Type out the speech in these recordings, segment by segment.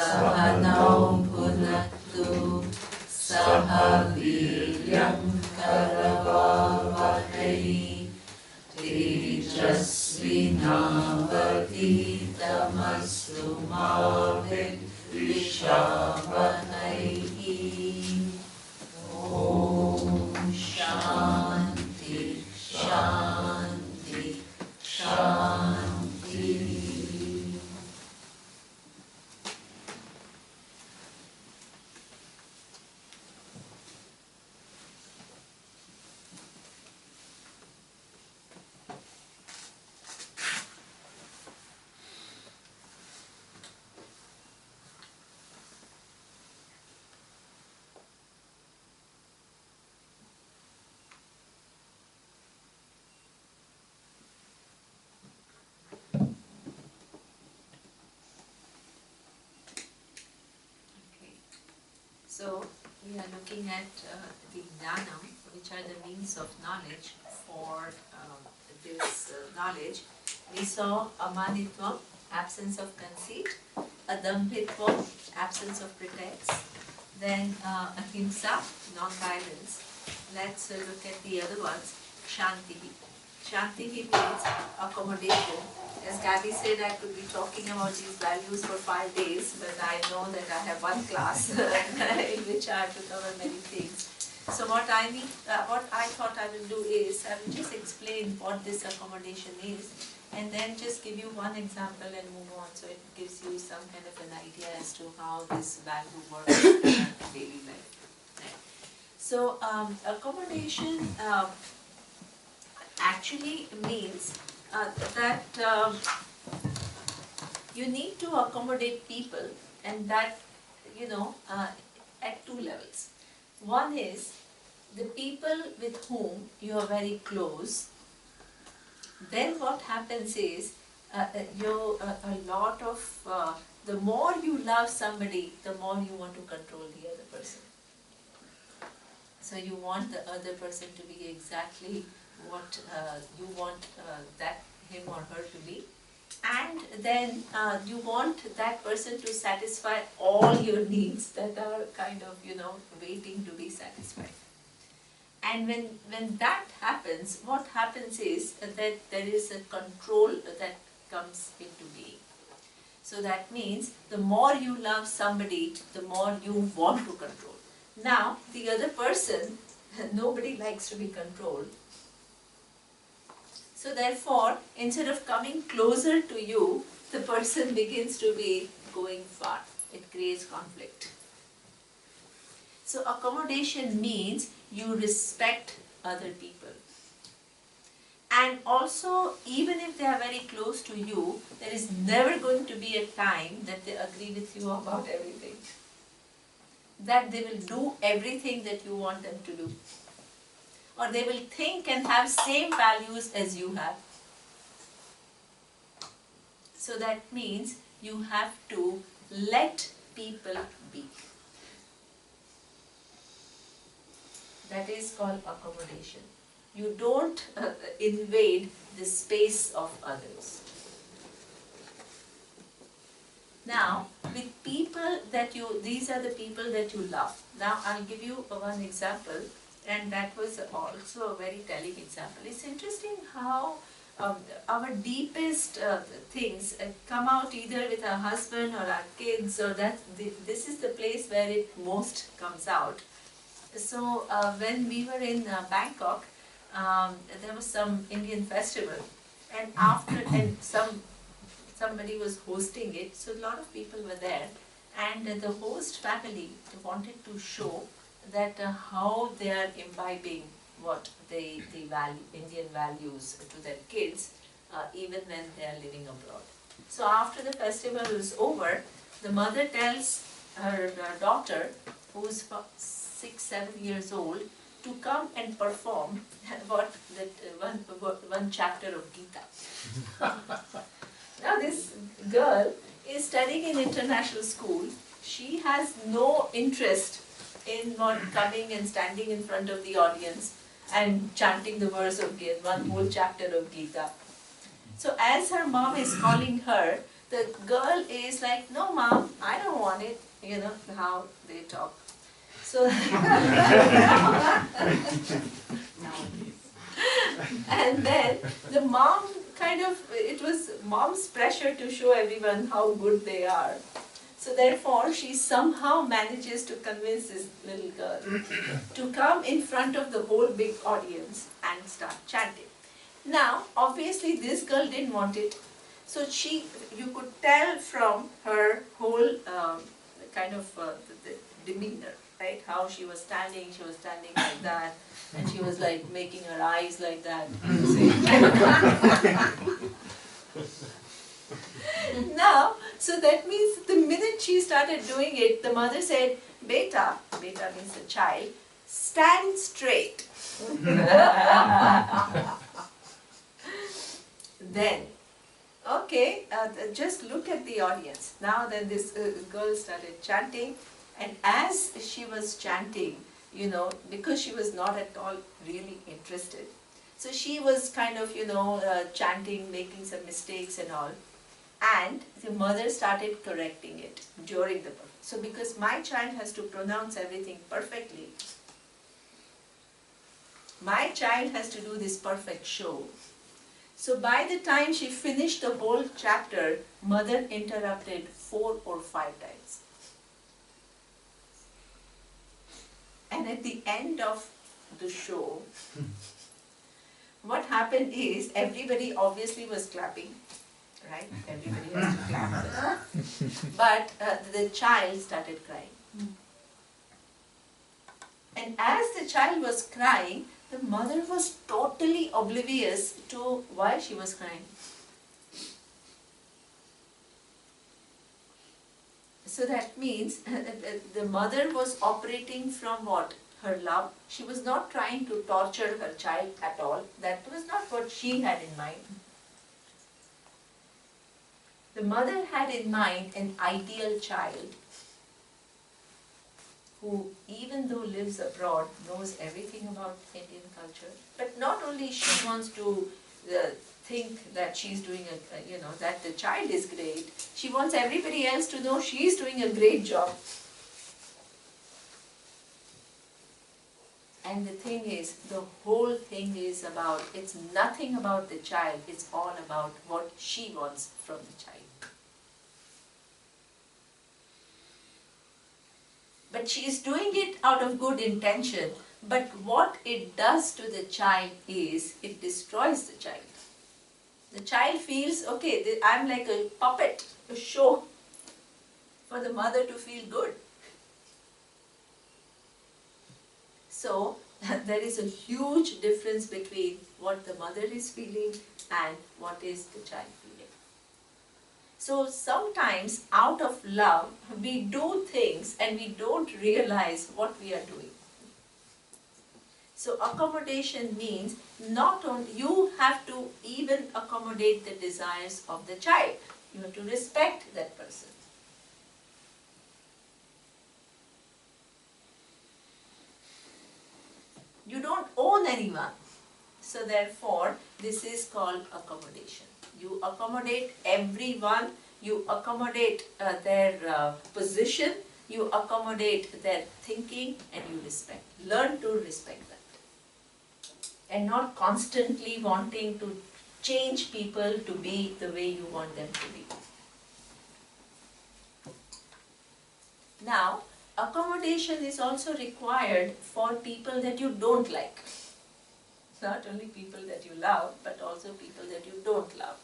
Sahanau Bhunaktu Saha Viryam Karavavahai Tejasvinavaditamastu ma Vidvishavahai. Om Shanti Shanti Shanti. So, we are looking at the Jnana, which are the means of knowledge. For this knowledge, we saw amanitva, absence of conceit, adambhitva, absence of pretext, then ahimsa, non-violence. Let's look at the other ones. Shanti. Shanti means accommodation. As Gabby said, I could be talking about these values for 5 days, but I know that I have one class in which I have to cover many things. So what I thought I will do is, I will just explain what this accommodation is, and then just give you one example and move on, so it gives you some kind of an idea as to how this value works in daily life. Right. So accommodation actually means that you need to accommodate people, and that, at two levels. One is the people with whom you are very close. Then what happens is the more you love somebody, the more you want to control the other person. So you want the other person to be exactly what you want that him or her to be, and then you want that person to satisfy all your needs that are kind of waiting to be satisfied. And when that happens, what happens is that there is a control that comes into being. So that means the more you love somebody, the more you want to control. Now the other person, nobody likes to be controlled. So therefore, instead of coming closer to you, the person begins to be going far. It creates conflict. So accommodation means you respect other people. And also, even if they are very close to you, there is never going to be a time that they agree with you about everything. That they will do everything that you want them to do. Or they will think and have same values as you have. So that means you have to let people be. That is called accommodation. You don't invade the space of others. Now, with people that these are the people that you love. Now, I'll give you one example. And that was also a very telling example. It's interesting how our deepest things come out either with our husband or our kids, or this is the place where it most comes out. So when we were in Bangkok, there was some Indian festival, and somebody was hosting it, so a lot of people were there, and the host family wanted to show that how they are imbibing what they value, Indian values to their kids, even when they are living abroad. So after the festival is over, the mother tells her daughter, who's 6-7 years old, to come and perform one chapter of Gita. Now this girl is studying in international school. She has no interest in not coming and standing in front of the audience and chanting the verse of Gita, one whole chapter of Gita. So as her mom is calling her the girl is like, no mom, I don't want it, you know, how they talk. So, and then the mom kind of, it was mom's pressure to show everyone how good they are. So therefore, she somehow manages to convince this little girl to come in front of the whole big audience and start chanting. Now, obviously this girl didn't want it. So you could tell from her whole kind of the demeanor, right? How she was standing like that, and she was like making her eyes like that. Now, so that means the minute she started doing it, the mother said, Beta means the child, stand straight. Then, okay, just look at the audience. Now then this girl started chanting, and as she was chanting, you know, because she was not at all really interested, so she was kind of, you know, chanting, making some mistakes and all, and the mother started correcting it during the performance. So because my child has to pronounce everything perfectly, my child has to do this perfect show. So by the time she finished the whole chapter, mother interrupted 4 or 5 times. And at the end of the show, what happened is everybody obviously was clapping, right? Everybody has to clap. But the child started crying. And as the child was crying, the mother was totally oblivious to why she was crying. So that means the mother was operating from what? Her love. She was not trying to torture her child at all. That was not what she had in mind. The mother had in mind an ideal child who, even though lives abroad, knows everything about Indian culture. But not only she wants to think that she's doing you know, that the child is great, she wants everybody else to know she's doing a great job. And the thing is, the whole thing is about, it's nothing about the child, it's all about what she wants from the child. But she is doing it out of good intention. But what it does to the child is, it destroys the child. The child feels, okay, I'm like a puppet, a show for the mother to feel good. So, there is a huge difference between what the mother is feeling and what is the child feeling. So sometimes out of love, we do things and we don't realize what we are doing. So accommodation means not only, you have to even accommodate the desires of the child. You have to respect that person. You don't own anyone. So therefore, this is called accommodation. You accommodate everyone, you accommodate their position, you accommodate their thinking, and you respect. Learn to respect that. And not constantly wanting to change people to be the way you want them to be. Now, accommodation is also required for people that you don't like. Not only people that you love, but also people that you don't love.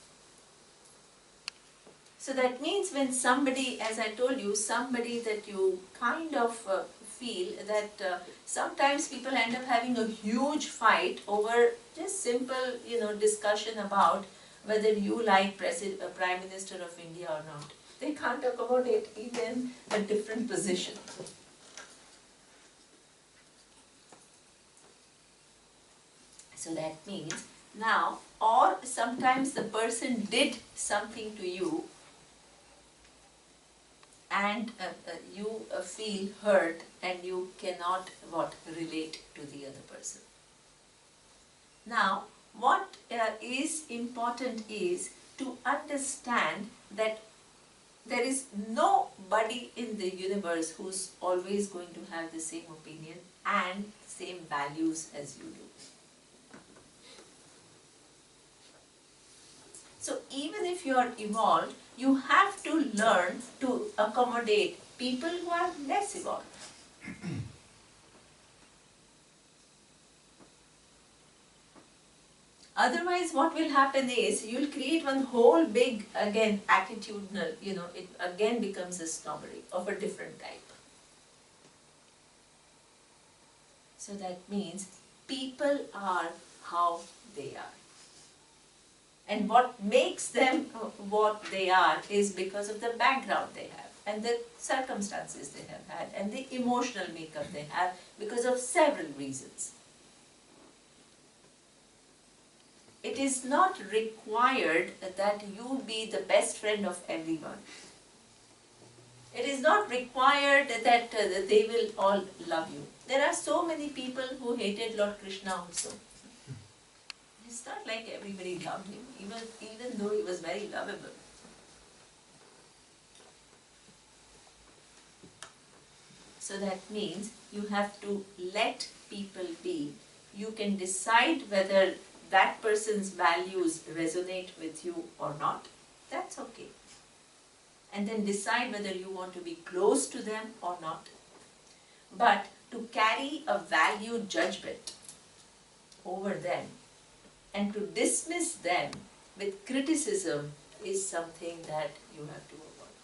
So that means when somebody, as I told you, somebody that you kind of feel that sometimes people end up having a huge fight over just simple, discussion about whether you like Prime Minister of India or not. They can't accommodate even a different position. So that means now, or sometimes the person did something to you and you feel hurt and you cannot relate to the other person. Now, what is important is to understand that There is nobody in the universe who's always going to have the same opinion and same values as you do. So even if you are evolved, you have to learn to accommodate people who are less evolved. Otherwise, what will happen is, you'll create one whole big, again, attitudinal, it again becomes a snobbery of a different type. So that means people are how they are. And what makes them what they are is because of the background they have, and the circumstances they have had, and the emotional makeup they have, because of several reasons. It is not required that you be the best friend of everyone. It is not required that they will all love you. There are so many people who hated Lord Krishna also. It's not like everybody loved him, even though he was very lovable. So that means you have to let people be. You can decide whether that person's values resonate with you or not. That's okay. And then decide whether you want to be close to them or not. But to carry a value judgment over them and to dismiss them with criticism is something that you have to avoid.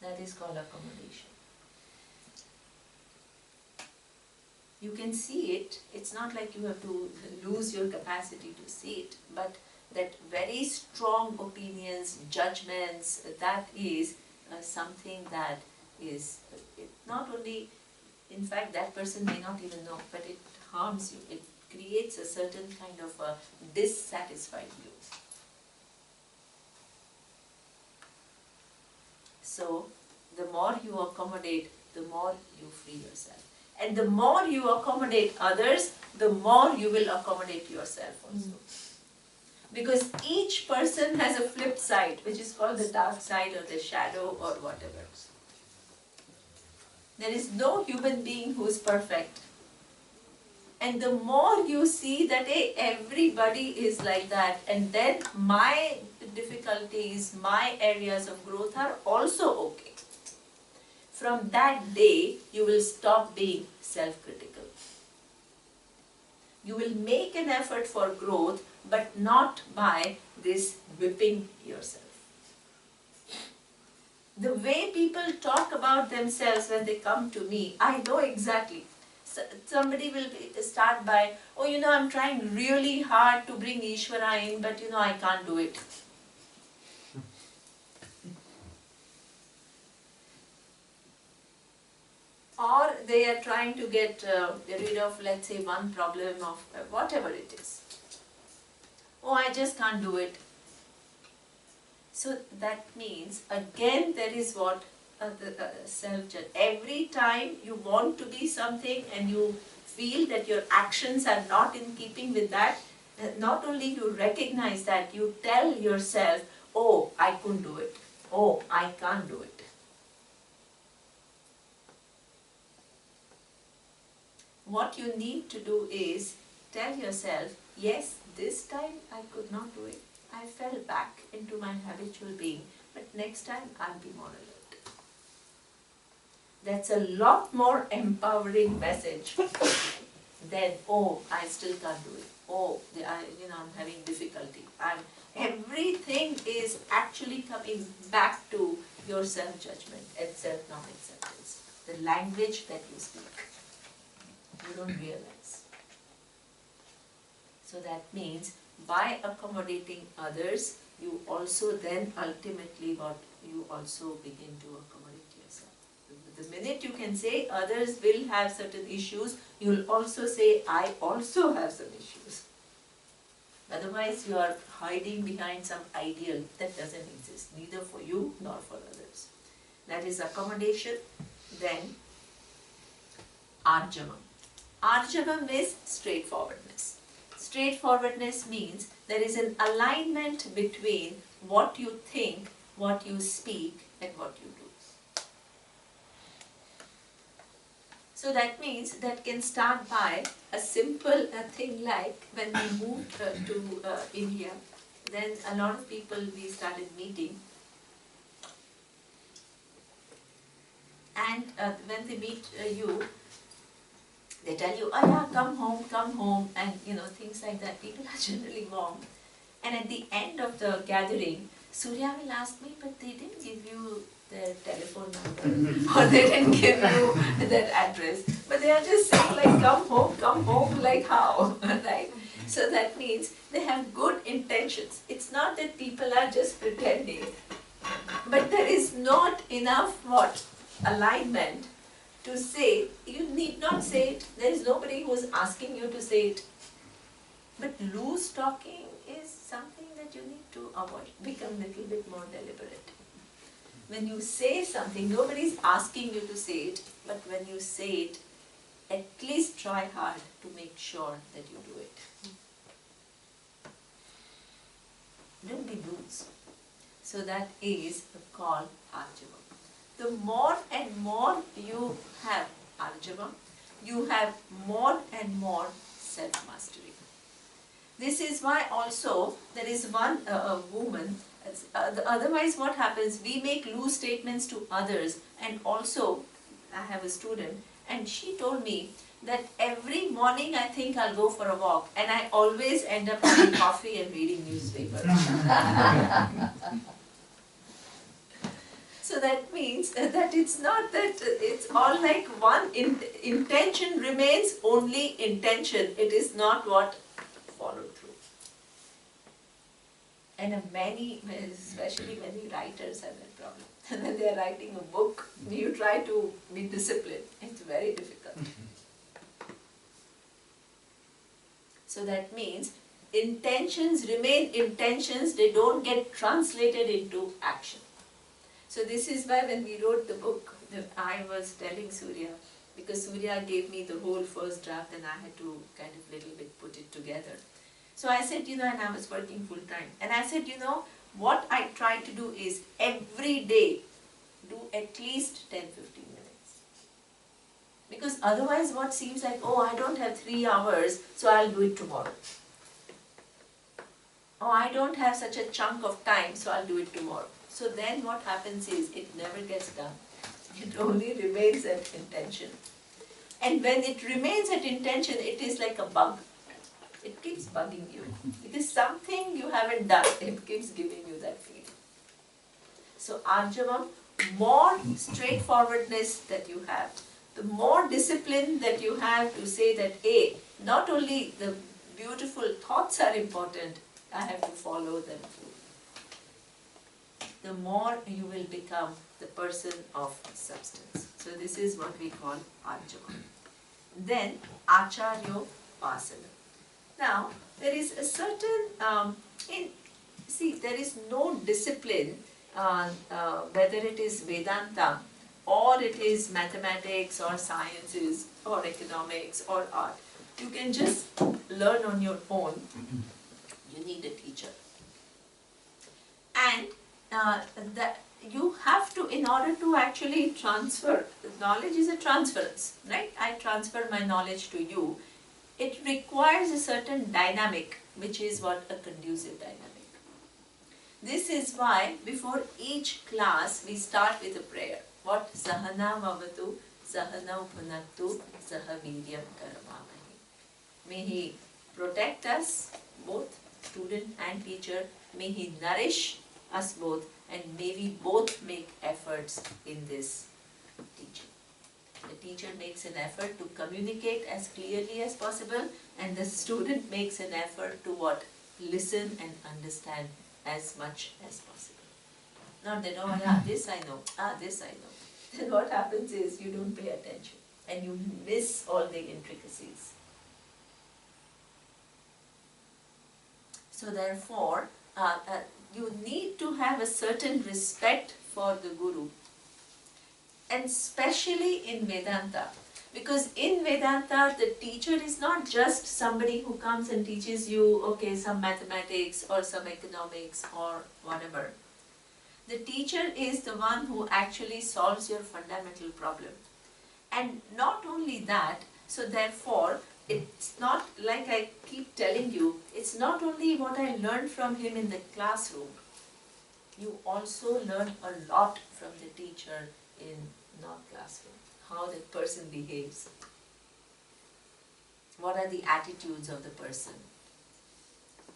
That is called accommodation. You can see it. It's not like you have to lose your capacity to see it, but that very strong opinions, judgments, that is something that is not only, in fact, that person may not even know, but it harms you. It creates a certain kind of a dissatisfied view. So, the more you accommodate, the more you free yourself. And the more you accommodate others, the more you will accommodate yourself also. Because each person has a flip side, which is called the dark side or the shadow or whatever. There is no human being who is perfect. And the more you see that, hey, everybody is like that, and then my difficulties, my areas of growth are also okay. From that day, you will stop being self-critical. You will make an effort for growth, but not by this whipping yourself. The way people talk about themselves when they come to me, I know exactly. Somebody will start by, oh, I'm trying really hard to bring Ishvara in, but I can't do it. Or they are trying to get rid of, let's say, one problem of whatever it is. Oh, I just can't do it. So that means, again, there is what the self-judge. Every time you want to be something and you feel that your actions are not in keeping with that, not only you recognize that, you tell yourself, oh, I couldn't do it. Oh, I can't do it. What you need to do is tell yourself, yes, this time I could not do it. I fell back into my habitual being, but next time I'll be more alert. That's a lot more empowering message than, oh, I still can't do it. Oh, I'm having difficulty. Everything is actually coming back to your self-judgment and self-non-acceptance. The language that you speak. You don't realize. So that means by accommodating others, you also then ultimately you also begin to accommodate yourself. The minute you can say others will have certain issues, you will also say I also have some issues. Otherwise you are hiding behind some ideal that doesn't exist, neither for you nor for others. That is accommodation. Then Arjuna. Arjuna is straightforwardness. Straightforwardness means there is an alignment between what you think, what you speak and what you do. So that means that can start by a simple thing like when we moved to India, then a lot of people we started meeting, and when they meet you, they tell you, oh yeah, come home, and things like that. People are generally warm. And at the end of the gathering, Surya will ask me, but they didn't give you their telephone number or they didn't give you their address. But they are just saying like, come home, like how, right? So that means they have good intentions. It's not that people are just pretending, but there is not enough alignment to say, you need not say it. There is nobody who is asking you to say it. But loose talking is something that you need to avoid. Become a little bit more deliberate. When you say something, nobody is asking you to say it, but when you say it, at least try hard to make sure that you do it. Don't be loose. So that is called Arjava. The more and more you have Arjava, you have more and more self-mastery. This is why also there is one woman, otherwise what happens, we make loose statements to others, and also I have a student and she told me that every morning I think I'll go for a walk and I always end up having coffee and reading newspapers. So that means that it's not that it's all like one intention remains only intention. It is not what followed through. And many, especially many writers have that problem. And when they are writing a book, you try to be disciplined. It's very difficult. So that means intentions remain intentions, they don't get translated into action. So this is why when we wrote the book, I was telling Surya, because Surya gave me the whole first draft and I had to kind of little bit put it together. So I said, and I was working full time. And I said, what I try to do is every day do at least 10-15 minutes. Because otherwise what seems like, oh, I don't have 3 hours, so I'll do it tomorrow. Oh, I don't have such a chunk of time, so I'll do it tomorrow. So then what happens is, it never gets done. It only remains at intention. And when it remains at intention, it is like a bug. It keeps bugging you. It is something you haven't done. It keeps giving you that feeling. So Arjava, more straightforwardness that you have, the more discipline that you have to say that, A, not only the beautiful thoughts are important, I have to follow them through. The more you will become the person of substance. So this is what we call Arjava. Then Acharyo Pasana. Now, there is a certain, there is no discipline, whether it is Vedanta or it is mathematics or sciences or economics or art. You can just learn on your own. You need a teacher. And that you have to, in order to actually transfer, knowledge is a transference, right? I transfer my knowledge to you. It requires a certain dynamic, which is what a conducive dynamic. This is why before each class we start with a prayer. What? Sahana Vavatu, Sahana Bhunaktu, Sahaviryam Karamavahi. May He protect us, both student and teacher. May He nourish us both, and may we both make efforts in this teaching. The teacher makes an effort to communicate as clearly as possible, and the student makes an effort to what? Listen and understand as much as possible. Not that, oh yeah, this I know, this I know. Then what happens is you don't pay attention and you miss all the intricacies. So therefore, you need to have a certain respect for the Guru, and especially in Vedanta, because in Vedanta the teacher is not just somebody who comes and teaches you, okay, some mathematics or some economics or whatever. The teacher is the one who actually solves your fundamental problem. And not only that, so therefore, it's not like I keep telling you, it's not only what I learned from him in the classroom. You also learn a lot from the teacher in non-classroom. How the person behaves. What are the attitudes of the person?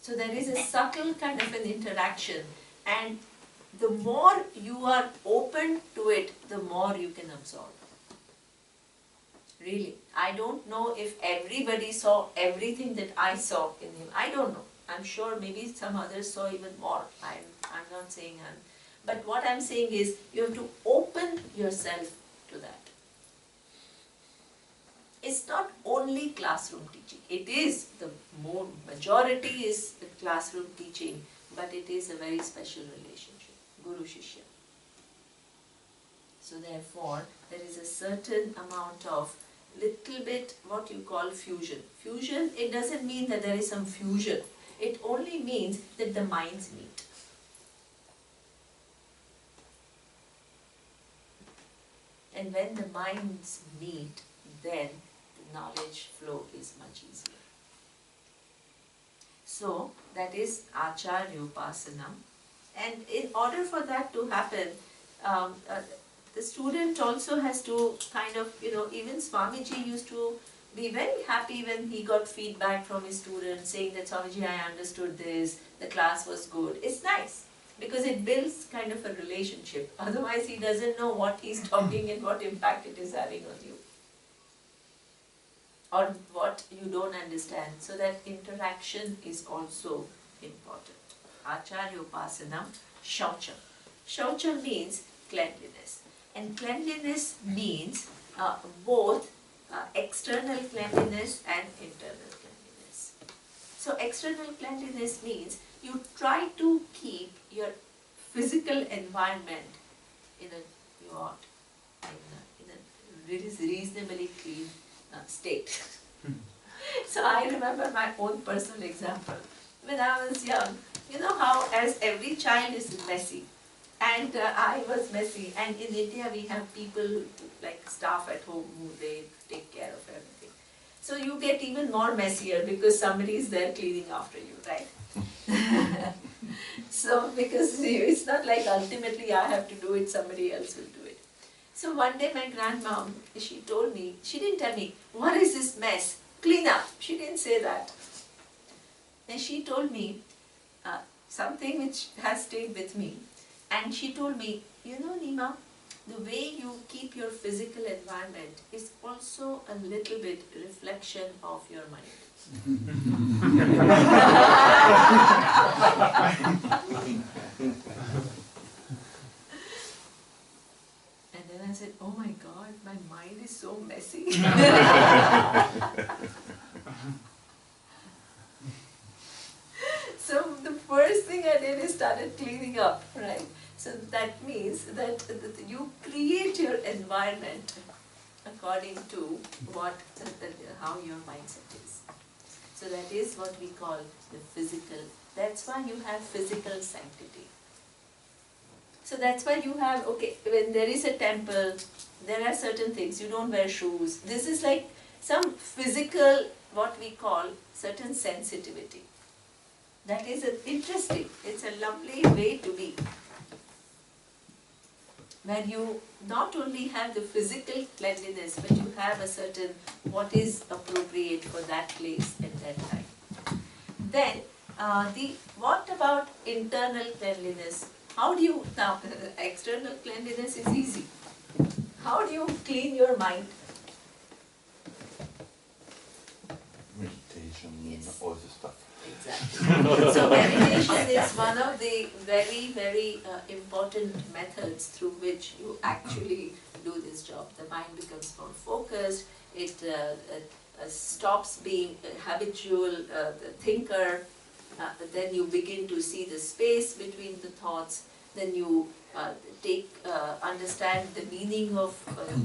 So there is a subtle kind of an interaction, and the more you are open to it, the more you can absorb. Really, I don't know if everybody saw everything that I saw in him. I don't know. I'm sure maybe some others saw even more. I'm not saying but what I'm saying is you have to open yourself to that. It's not only classroom teaching. It is, the majority is the classroom teaching, but it is a very special relationship, Guru-Shishya. So therefore, there is a certain amount of little bit what you call fusion. Fusion, it doesn't mean that there is some fusion. It only means that the minds meet. And when the minds meet, then the knowledge flow is much easier. So, that is Acharya Upasana. And in order for that to happen, the student also has to kind of, even Swamiji used to be very happy when he got feedback from his students saying that, Swamiji, I understood this, the class was good. It's nice because it builds kind of a relationship. Otherwise, he doesn't know what he's talking and what impact it is having on you, or what you don't understand. So that interaction is also important. Acharya Upasana, Shaucha. Shaucha means cleanliness. And cleanliness means both external cleanliness and internal cleanliness. So external cleanliness means you try to keep your physical environment in a reasonably clean state. So I remember my own personal example. When I was young, you know how as every child is messy, and I was messy, and in India we have people like staff at home who they take care of everything. So you get even more messier because somebody is there cleaning after you, right? So because it's not like ultimately I have to do it, somebody else will do it. So one day my grandmom, she told me, she didn't tell me, what is this mess? Clean up. She didn't say that. And she told me something which has stayed with me. And she told me, you know, Neema, the way you keep your physical environment is also a little bit reflection of your mind. And then I said, oh my God, my mind is so messy. So the first thing I did is started cleaning up, right? So that means that you create your environment according to how your mindset is. So that is what we call the physical. That's why you have physical sanctity. So that's why you have, okay, when there is a temple, there are certain things. You don't wear shoes. This is like some physical, what we call certain sensitivity. That is interesting. It's a lovely way to be. Where you not only have the physical cleanliness, but you have a certain what is appropriate for that place at that time. Then, what about internal cleanliness? How do you, now external cleanliness is easy. How do you clean your mind? Meditation, Yes. all this stuff. Exactly. So meditation is one of the very, very important methods through which you actually do this job. The mind becomes more focused, it stops being a habitual thinker, then you begin to see the space between the thoughts, then you understand the meaning of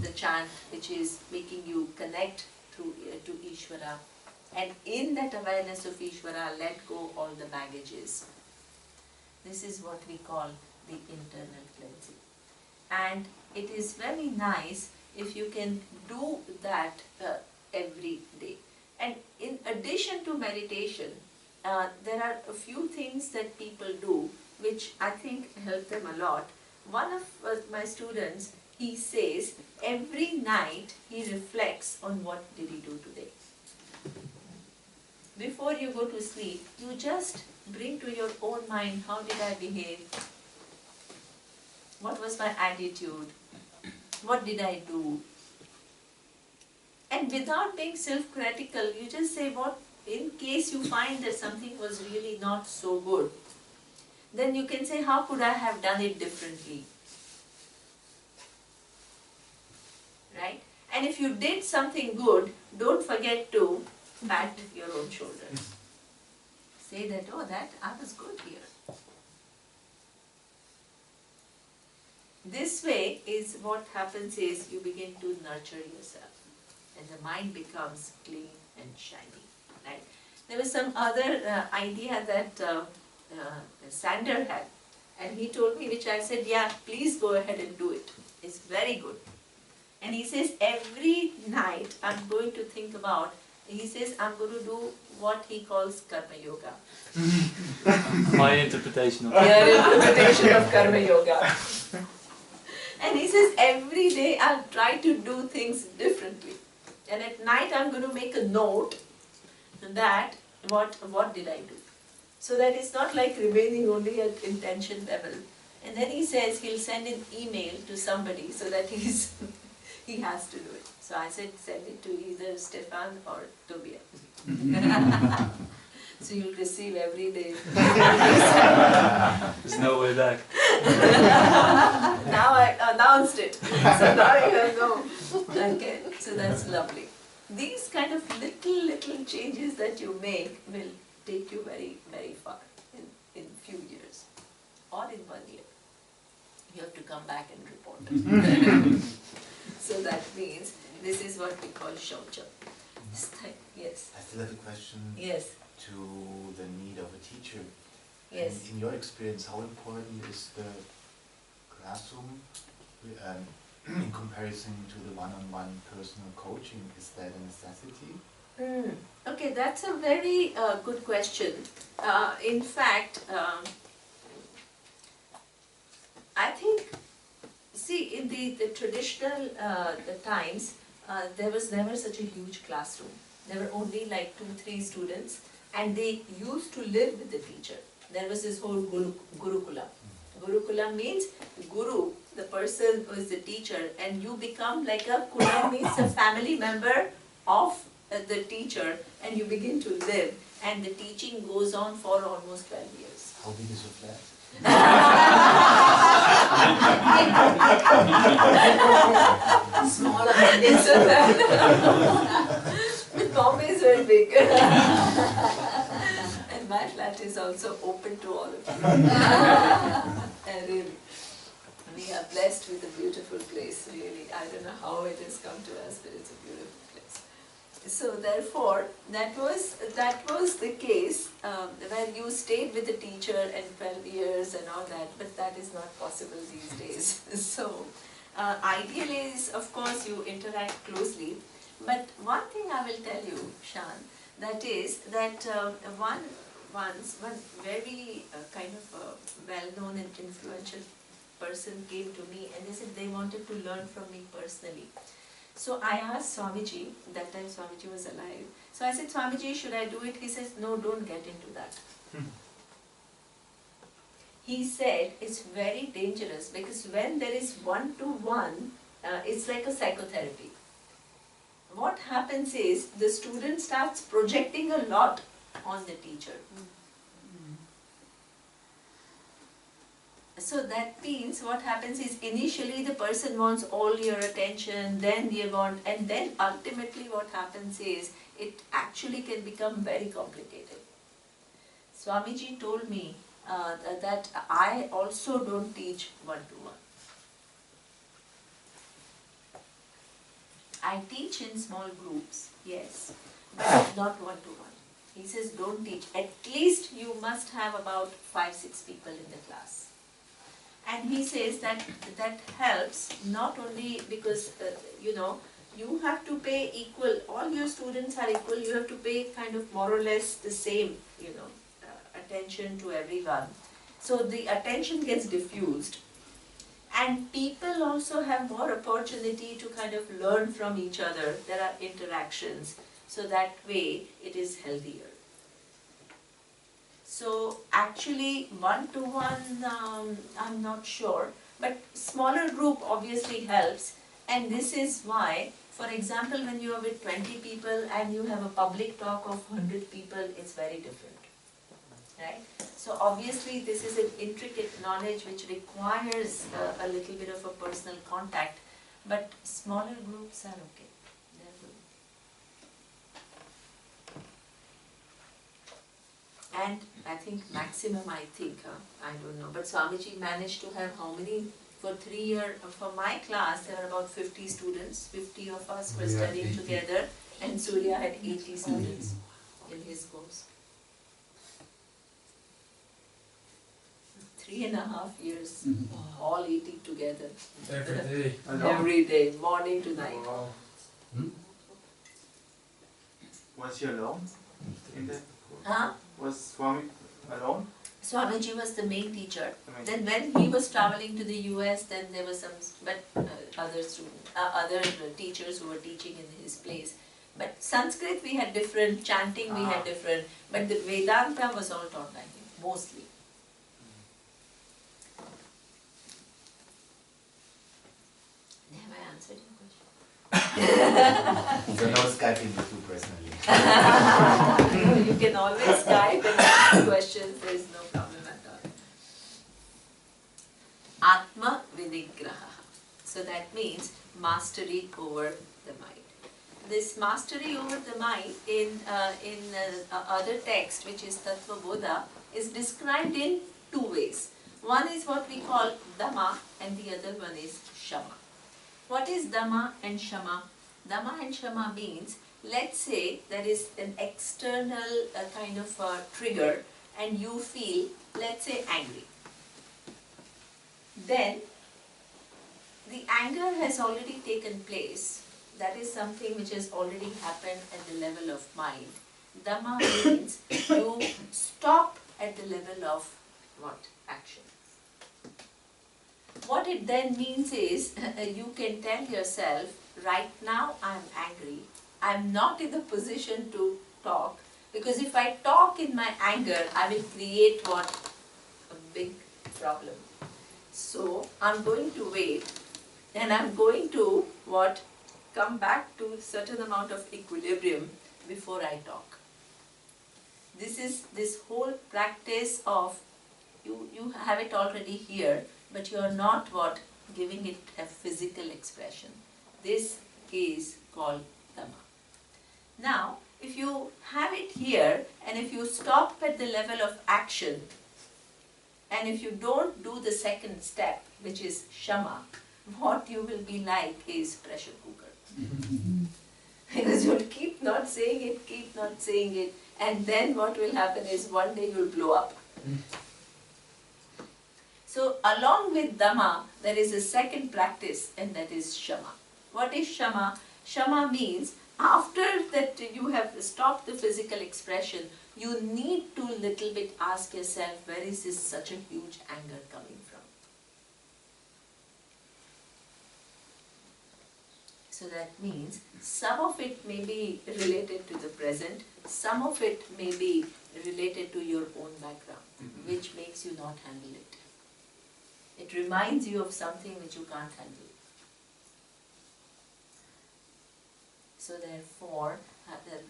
the chant, which is making you connect to Ishvara. And in that awareness of Ishvara, let go all the baggages. This is what we call the internal cleansing. And it is very nice if you can do that every day. And in addition to meditation, there are a few things that people do which I think help them a lot. One of my students, he says every night he reflects on what did he do today. Before you go to sleep, you just bring to your own mind, how did I behave? What was my attitude? What did I do? And without being self-critical, you just say, what, in case you find that something was really not so good, then you can say, how could I have done it differently? Right? And if you did something good, don't forget to pat your own shoulder. Say that, oh, that I was good here. This way is what happens is you begin to nurture yourself and the mind becomes clean and shiny. Right? There was some other idea that Sander had, and he told me, which I said, yeah, please go ahead and do it. It's very good. And he says every night I'm going to think about, he says I'm going to do what he calls karma yoga. My interpretation of Your interpretation of karma yoga. And he says every day I'll try to do things differently. And at night I'm going to make a note that what did I do. So that it's not like remaining only at intention level. And then he says he'll send an email to somebody so that he has to do it. So I said send it to either Stefan or Tobias. So you'll receive every day. There's no way back. Now I announced it. So now you know. Okay, so that's lovely. These kind of little changes that you make will take you very, very far in few years or in 1 year. You have to come back and report. So that means this is what we call shaucha. Yes. I still have a question. Yes. To the need of a teacher. Yes. In your experience, how important is the classroom in comparison to the one-on-one personal coaching? Is that a necessity? Okay, that's a very good question. In fact, I think, see, in the traditional the times, there was never such a huge classroom. There were only like 2-3 students, and they used to live with the teacher. There was this whole Gurukula. Gurukula means Guru, the person who is the teacher, and you become like a Kula means a family member of the teacher, and you begin to live, and the teaching goes on for almost 12 years. How big is your flat? Smaller than this. Bombay is very big. And my flat is also open to all of you. And really, we are blessed with a beautiful place, really. I don't know how it has come to us, but it's a beautiful place. So therefore, that was the case when you stayed with the teacher and 12 years and all that, but that is not possible these days. So ideal is, of course, you interact closely. But one thing I will tell you, Shan, that is that one very kind of well-known and influential person came to me and they said they wanted to learn from me personally. So I asked Swamiji, that time Swamiji was alive. So I said, Swamiji, should I do it? He says, no, don't get into that. He said, it's very dangerous because when there is one-to-one, it's like a psychotherapy. What happens is the student starts projecting a lot on the teacher. So that means what happens is initially the person wants all your attention, then you want, and then ultimately what happens is it actually can become very complicated. Swamiji told me that I also don't teach one-to-one. I teach in small groups, yes, but not one-to-one. He says don't teach. At least you must have about 5-6 people in the class. And he says that that helps not only because, you have to pay equal, all your students are equal, you have to pay kind of more or less the same, attention to everyone. So the attention gets diffused. And people also have more opportunity to kind of learn from each other. There are interactions. So that way it is healthier. So actually one-to-one, I'm not sure, but smaller group obviously helps, and this is why, for example, when you are with 20 people and you have a public talk of 100 people, it's very different, right? So obviously this is an intricate knowledge which requires a little bit of a personal contact, but smaller groups are okay. And I think maximum, I don't know, but Swamiji managed to have how many, for 3 years, for my class there were about 50 students, 50 of us were studying together, and Surya had 80 students in his course. 3.5 years, all eating together. Every day. Every day, morning to night. Wow. Was he alone in the Huh? Was Swami alone? Swamiji was the main teacher. Then when he was traveling to the US, then there were some other teachers who were teaching in his place. But Sanskrit we had different, chanting we had different, but the Vedanta was all taught by him, mostly. Have I answered your question? So no Skyping with you personally. No, you can always Skype and ask questions, there is no problem at all. Atma Vidigraha. So that means mastery over the mind. This mastery over the mind in other text, which is Tattva Bodha, is described in 2 ways. One is what we call Dhamma and the other one is Shama. What is Dhamma and Shama? Dhamma and Shama means, let's say there is an external kind of trigger and you feel, let's say, angry. Then the anger has already taken place. That is something which has already happened at the level of mind. Dhamma means you stop at the level of what? Action. What it then means is, you can tell yourself, right now I am angry. I am not in the position to talk, because if I talk in my anger, I will create what? A big problem. So I'm going to wait and I'm going to what? Come back to a certain amount of equilibrium before I talk. This is this whole practice of, you have it already here, but you are not what? Giving it a physical expression. This is called Dhamma. Now, if you have it here and if you stop at the level of action and if you don't do the second step, which is Shama, what you will be like is pressure cooker. Because you'll keep not saying it, and then what will happen is one day you'll blow up. So along with Dhamma, there is a second practice, and that is Shama. What is Shama? Shama means after that you have stopped the physical expression, you need to little bit ask yourself, where is this such a huge anger coming from? So that means some of it may be related to the present, some of it may be related to your own background, which makes you not handle it. It reminds you of something which you can't handle. So therefore,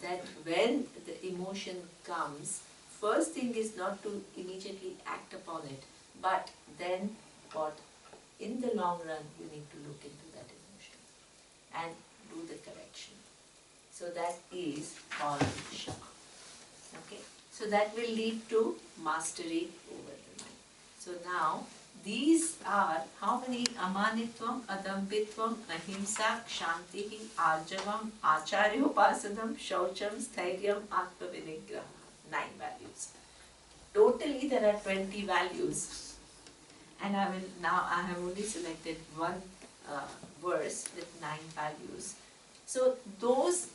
that when the emotion comes, first thing is not to immediately act upon it, but then what? In the long run, you need to look into that emotion and do the correction. So that is called Shama. Okay? So that will lead to mastery over the mind. So now, these are how many? Amanitvam, Adambitvam, Ahimsa, Kshantihi, Arjavam, Acharyopasadam, Shaucham, Stairyam, Atmavinigraha. 9 values. Totally there are 20 values. and I have only selected one verse with 9 values. So those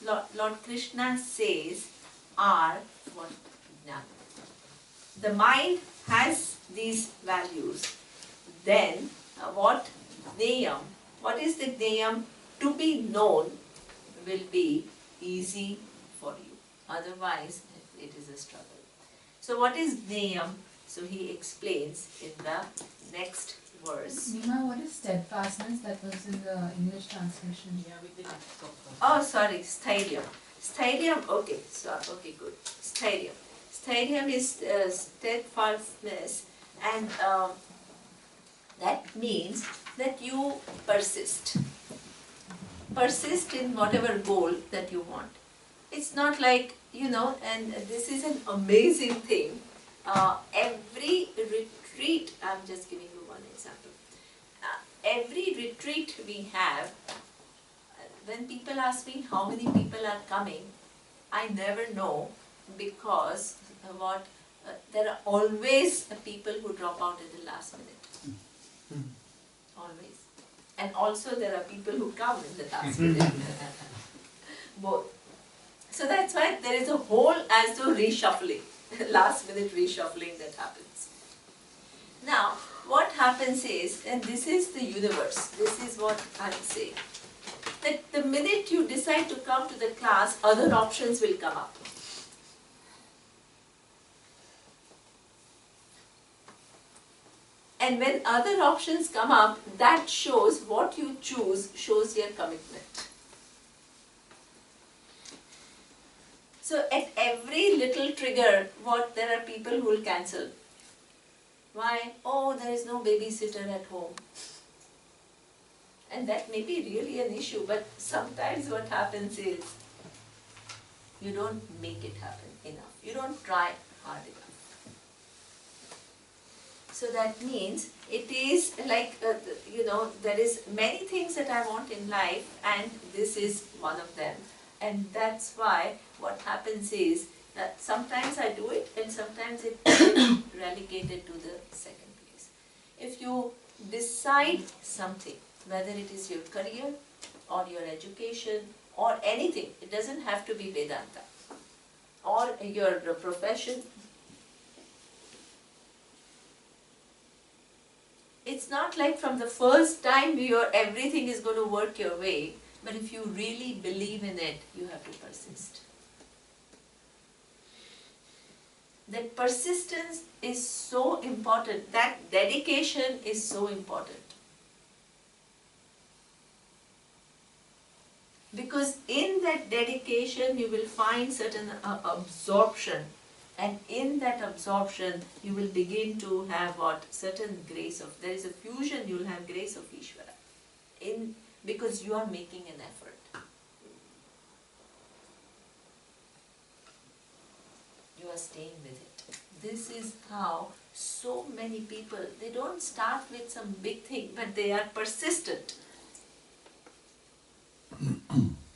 Lord Krishna says are what Jnana. The mind has these values. Then what is the Gneyam? To be known will be easy for you. Otherwise, it is a struggle. So what is Gneyam? So he explains in the next verse. Neema, what is steadfastness? That was in the English translation. Yeah, we didn't talk about Oh, sorry, Stairyam. Stairyam, okay, okay, good. Stairyam. Stairyam is steadfastness, and that means that you persist. Persist in whatever goal that you want. It's not like, and this is an amazing thing. Every retreat, I'm just giving you one example. Every retreat we have, when people ask me how many people are coming, I never know, because there are always people who drop out at the last minute. Always. And also there are people who come in the last minute. Both. So that's why there is a whole as though reshuffling, last minute reshuffling that happens. Now, what happens is, and this is the universe, this is what I would say, that the minute you decide to come to the class, other options will come up. And when other options come up, that shows what you choose, shows your commitment. So at every little trigger, there are people who will cancel. Why? Oh, there is no babysitter at home. And that may be really an issue, but sometimes what happens is, you don't make it happen enough. You don't try hard enough. So that means it is like, there is many things that I want in life, and this is one of them. And that's why what happens is that sometimes I do it and sometimes it is relegated to the second place. If you decide something, whether it is your career or your education or anything, it doesn't have to be Vedanta, or your profession, it's not like from the first time everything is going to work your way, but if you really believe in it, you have to persist. That persistence is so important, that dedication is so important. Because in that dedication you will find certain absorption, and in that absorption you will begin to have certain grace of, there is a fusion, you will have grace of Ishvara, because you are making an effort. You are staying with it. This is how so many people, they don't start with some big thing, but they are persistent.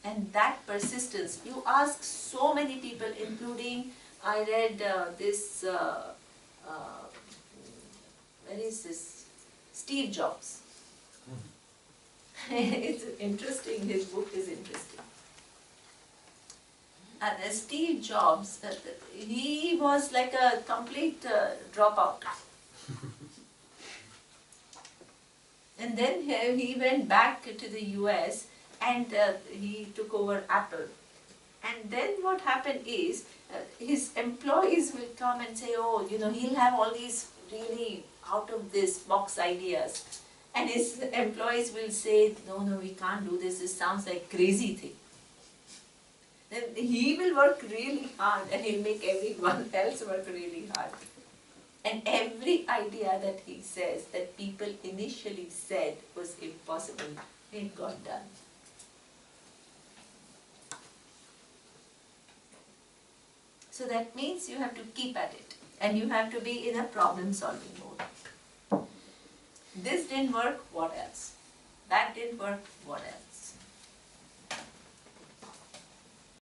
And that persistence, you ask so many people, including, I read this, where is this? Steve Jobs. It's interesting, his book is interesting. And Steve Jobs, he was like a complete dropout. And then he went back to the US and he took over Apple. And then what happened is, his employees will come and say, oh, he'll have all these really out of this box ideas. And his employees will say, no, we can't do this sounds like crazy thing. Then he will work really hard and he'll make everyone else work really hard. And every idea that he says, that people initially said was impossible, it got done. So that means you have to keep at it, and you have to be in a problem-solving mode. This didn't work, what else? That didn't work, what else?